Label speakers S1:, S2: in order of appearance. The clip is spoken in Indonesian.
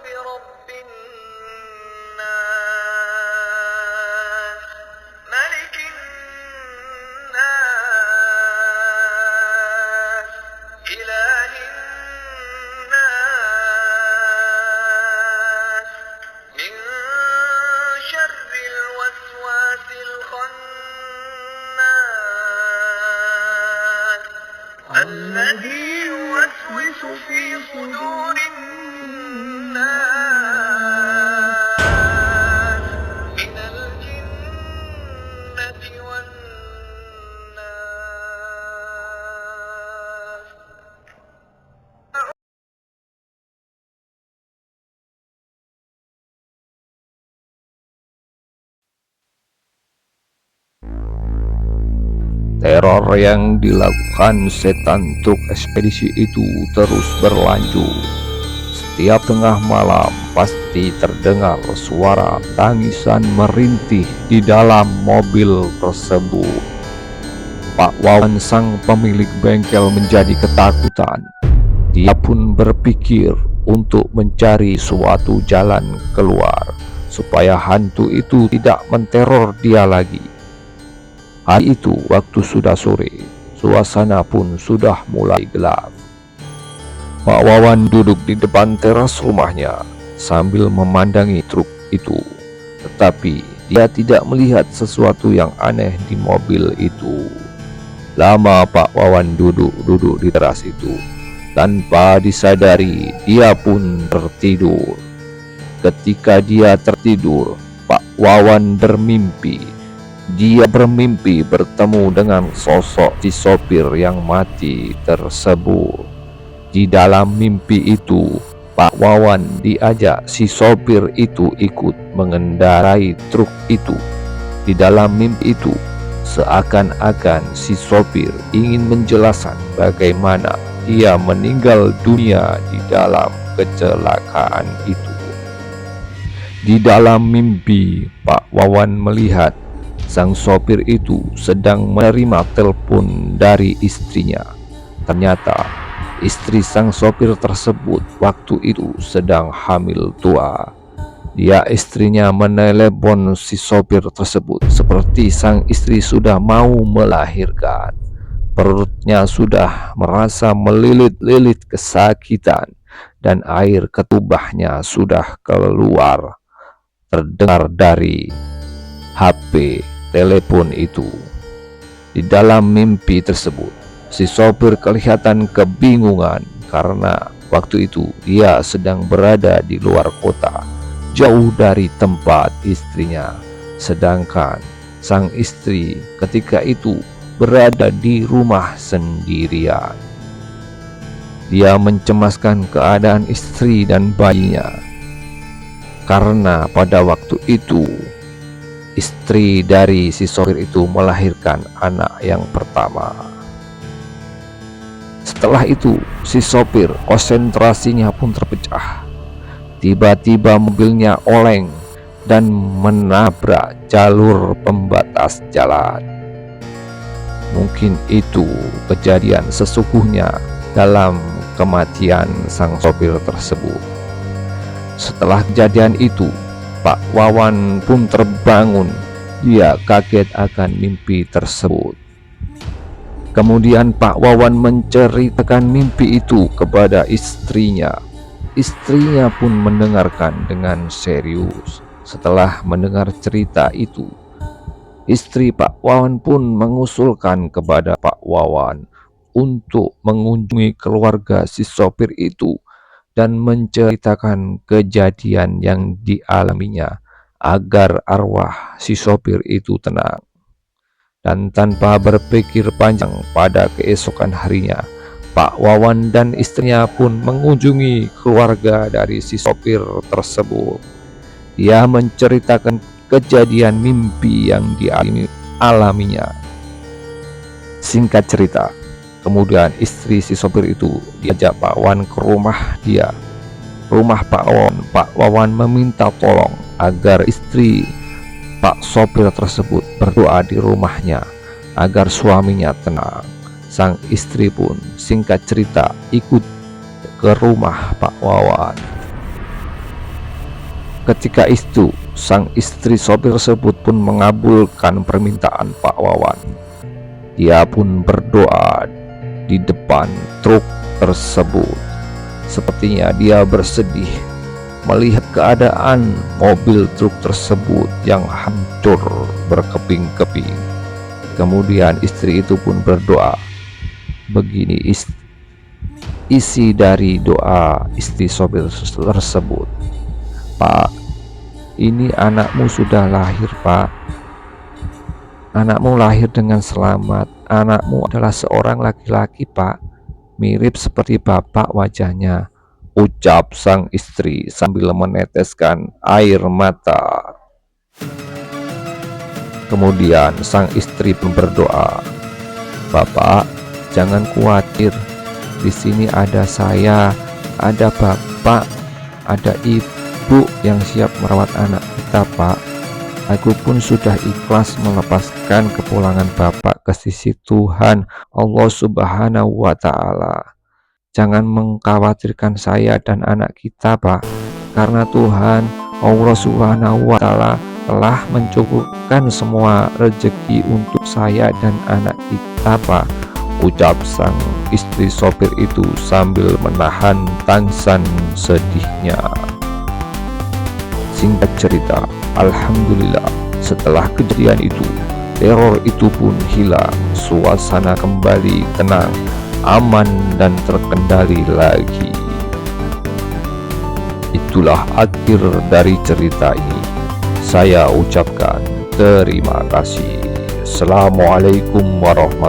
S1: برب الناس ملك الناس إله الناس من شر الوسواس الخناس الذي يوسوس في صدور الناس من الجنة والناس.
S2: Teror yang dilakukan setan truk ekspedisi itu terus berlanjut. Setiap tengah malam pasti terdengar suara tangisan merintih di dalam mobil tersebut. Pak Wawan, sang pemilik bengkel, menjadi ketakutan. Dia pun berpikir untuk mencari suatu jalan keluar supaya hantu itu tidak menteror dia lagi. Hari itu waktu sudah sore, suasana pun sudah mulai gelap. Pak Wawan duduk di depan teras rumahnya sambil memandangi truk itu. Tetapi dia tidak melihat sesuatu yang aneh di mobil itu. Lama Pak Wawan duduk di teras itu. Tanpa disadari, dia pun tertidur. Ketika dia tertidur, Pak Wawan bermimpi. Dia bermimpi bertemu dengan sosok si sopir yang mati tersebut. Di dalam mimpi itu, Pak Wawan diajak si sopir itu ikut mengendarai truk itu. Di dalam mimpi itu, seakan-akan si sopir ingin menjelaskan bagaimana dia meninggal dunia di dalam kecelakaan itu. Di dalam mimpi, Pak Wawan melihat sang sopir itu sedang menerima telepon dari istrinya. Ternyata istri sang sopir tersebut waktu itu sedang hamil tua. Istrinya menelepon si sopir tersebut seperti sang istri sudah mau melahirkan. Perutnya sudah merasa melilit-lilit kesakitan dan air ketubahnya sudah keluar. Terdengar dari HP telepon itu. Di dalam mimpi tersebut, si sopir kelihatan kebingungan karena waktu itu dia sedang berada di luar kota, jauh dari tempat istrinya. Sedangkan sang istri ketika itu berada di rumah sendirian. Dia mencemaskan keadaan istri dan bayinya, karena pada waktu itu istri dari si sopir itu melahirkan anak yang pertama. Setelah itu, si sopir konsentrasinya pun terpecah. Tiba-tiba mobilnya oleng dan menabrak jalur pembatas jalan. Mungkin itu kejadian sesungguhnya dalam kematian sang sopir tersebut. Setelah kejadian itu, Pak Wawan pun terbangun. Dia kaget akan mimpi tersebut. Kemudian Pak Wawan menceritakan mimpi itu kepada istrinya. Istrinya pun mendengarkan dengan serius. Setelah mendengar cerita itu, istri Pak Wawan pun mengusulkan kepada Pak Wawan untuk mengunjungi keluarga si sopir itu dan menceritakan kejadian yang dialaminya agar arwah si sopir itu tenang. Dan tanpa berpikir panjang, pada keesokan harinya Pak Wawan dan istrinya pun mengunjungi keluarga dari si sopir tersebut. Dia menceritakan kejadian mimpi yang dialaminya. Singkat cerita, kemudian istri si sopir itu diajak Pak Wawan ke rumah dia. Rumah Pak Wawan. Pak Wawan meminta tolong agar istri Pak sopir tersebut berdoa di rumahnya agar suaminya tenang. Sang istri pun singkat cerita ikut ke rumah Pak Wawan. Ketika itu, sang istri sopir tersebut pun mengabulkan permintaan Pak Wawan. Dia pun berdoa di depan truk tersebut. Sepertinya dia bersedih melihat keadaan mobil truk tersebut yang hancur berkeping-keping. Kemudian istri itu pun berdoa. Begini isi dari doa istri sopir tersebut. Pak, ini anakmu sudah lahir, Pak. Anakmu lahir dengan selamat. Anakmu adalah seorang laki-laki, Pak. Mirip seperti bapak wajahnya, ucap sang istri sambil meneteskan air mata. Kemudian sang istri pun berdoa, Bapak, jangan khawatir. Di sini ada saya, ada bapak, ada ibu yang siap merawat anak kita, Pak. Aku pun sudah ikhlas melepaskan kepulangan bapak ke sisi Tuhan Allah Subhanahu wa Ta'ala. Jangan mengkhawatirkan saya dan anak kita, Pak, karena Tuhan Allah Subhanahu wa Ta'ala telah mencukupkan semua rezeki untuk saya dan anak kita, Pak, ucap sang istri sopir itu sambil menahan tangisan sedihnya. Singkat cerita, alhamdulillah setelah kejadian itu, teror itu pun hilang, suasana kembali tenang, aman dan terkendali lagi. Itulah akhir dari cerita ini. Saya ucapkan terima kasih. Assalamualaikum warahmatullahi